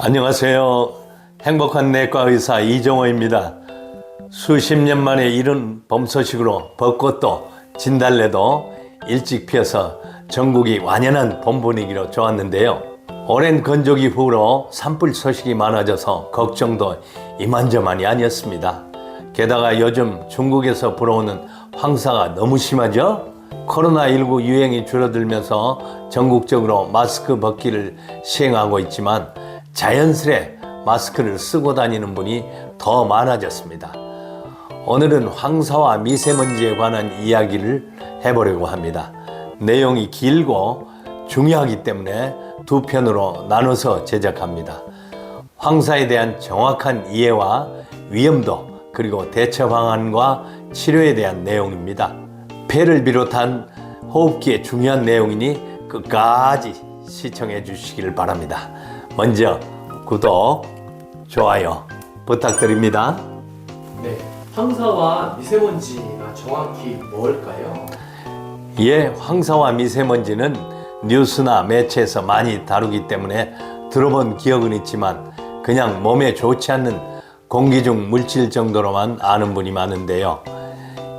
안녕하세요. 행복한 내과 의사 이정호입니다. 수십 년 만에 이른 봄 소식으로 벚꽃도 진달래도 일찍 피어서 전국이 완연한 봄 분위기로 좋았는데요. 오랜 건조기 후로 산불 소식이 많아져서 걱정도 이만저만이 아니었습니다. 게다가 요즘 중국에서 불어오는 황사가 너무 심하죠? 코로나19 유행이 줄어들면서 전국적으로 마스크 벗기를 시행하고 있지만 자연스레 마스크를 쓰고 다니는 분이 더 많아졌습니다. 오늘은 황사와 미세먼지에 관한 이야기를 해보려고 합니다. 내용이 길고 중요하기 때문에 두 편으로 나눠서 제작합니다. 황사에 대한 정확한 이해와 위험도 그리고 대처 방안과 치료에 대한 내용입니다. 폐를 비롯한 호흡기에 중요한 내용이니 끝까지 시청해 주시길 바랍니다. 먼저 구독, 좋아요 부탁드립니다. 네, 황사와 미세먼지가 정확히 뭘까요? 예, 황사와 미세먼지는 뉴스나 매체에서 많이 다루기 때문에 들어본 기억은 있지만 그냥 몸에 좋지 않는 공기 중 물질 정도로만 아는 분이 많은데요.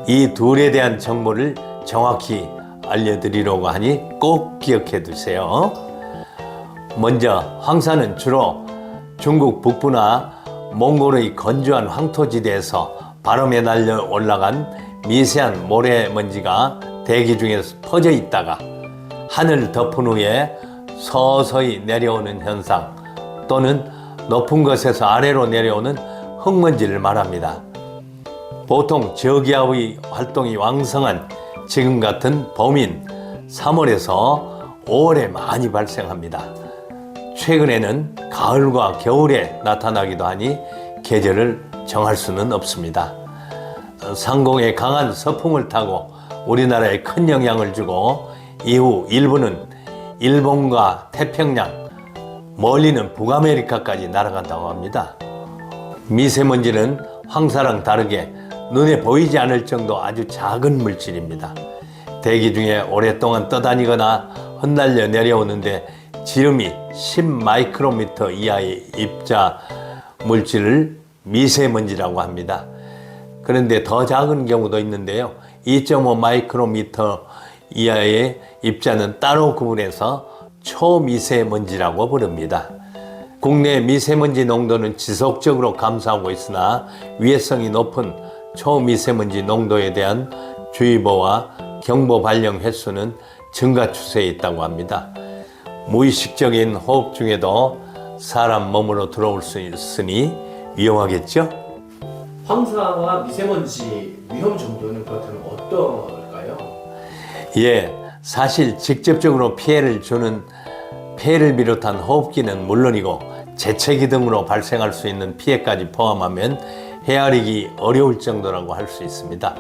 이 둘에 대한 정보를 정확히 알려드리려고 하니 꼭 기억해 두세요. 먼저 황사는 주로 중국 북부나 몽골의 건조한 황토지대에서 바람에 날려 올라간 미세한 모래먼지가 대기 중에 퍼져 있다가 하늘을 덮은 후에 서서히 내려오는 현상 또는 높은 곳에서 아래로 내려오는 흙먼지를 말합니다. 보통 저기압의 활동이 왕성한 지금 같은 봄인 3월에서 5월에 많이 발생합니다. 최근에는 가을과 겨울에 나타나기도 하니 계절을 정할 수는 없습니다. 상공의 강한 서풍을 타고 우리나라에 큰 영향을 주고 이후 일부는 일본과 태평양, 멀리는 북아메리카까지 날아간다고 합니다. 미세먼지는 황사랑 다르게 눈에 보이지 않을 정도 아주 작은 물질입니다. 대기 중에 오랫동안 떠다니거나 흩날려 내려오는데 지름이 10마이크로미터 이하의 입자 물질을 미세먼지라고 합니다. 그런데 더 작은 경우도 있는데요. 2.5 마이크로미터 이하의 입자는 따로 구분해서 초미세먼지라고 부릅니다. 국내 미세먼지 농도는 지속적으로 감소하고 있으나 위해성이 높은 초미세먼지 농도에 대한 주의보와 경보 발령 횟수는 증가 추세에 있다고 합니다. 무의식적인 호흡 중에도 사람 몸으로 들어올 수 있으니 위험하겠죠? 황사와 미세먼지 위험 정도는 그렇다면 어떨까요? 예, 사실 직접적으로 피해를 주는 폐를 비롯한 호흡기는 물론이고 재채기 등으로 발생할 수 있는 피해까지 포함하면 헤아리기 어려울 정도라고 할 수 있습니다.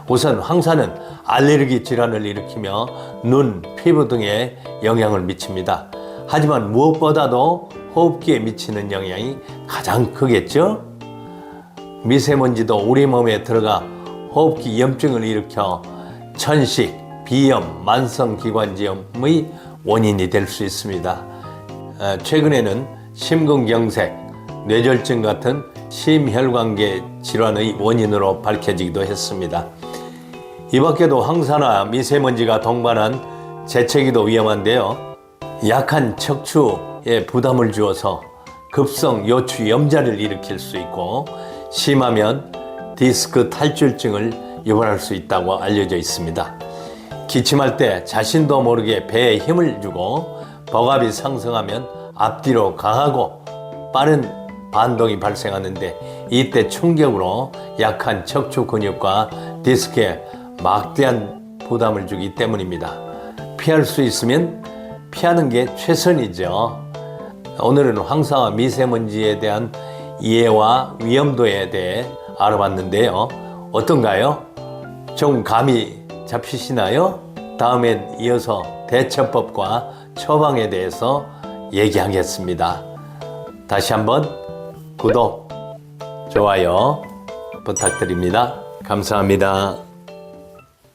우선 황사는 알레르기 질환을 일으키며 눈, 피부 등에 영향을 미칩니다. 하지만 무엇보다도 호흡기에 미치는 영향이 가장 크겠죠? 미세먼지도 우리 몸에 들어가 호흡기 염증을 일으켜 천식, 비염, 만성기관지염의 원인이 될 수 있습니다. 최근에는 심근경색, 뇌졸중 같은 심혈관계 질환의 원인으로 밝혀지기도 했습니다. 이 밖에도 황사나 미세먼지가 동반한 재채기도 위험한데요. 약한 척추에 부담을 주어서 급성 요추 염좌를 일으킬 수 있고 심하면 디스크 탈출증을 유발할 수 있다고 알려져 있습니다. 기침할 때 자신도 모르게 배에 힘을 주고 복압이 상승하면 앞뒤로 강하고 빠른 반동이 발생하는데 이때 충격으로 약한 척추 근육과 디스크에 막대한 부담을 주기 때문입니다. 피할 수 있으면 피하는 게 최선이죠. 오늘은 황사와 미세먼지에 대한 이해와 위험도에 대해 알아봤는데요. 어떤가요? 좀 감이 잡히시나요? 다음엔 이어서 대처법과 처방에 대해서 얘기하겠습니다. 다시 한번 구독, 좋아요 부탁드립니다. 감사합니다.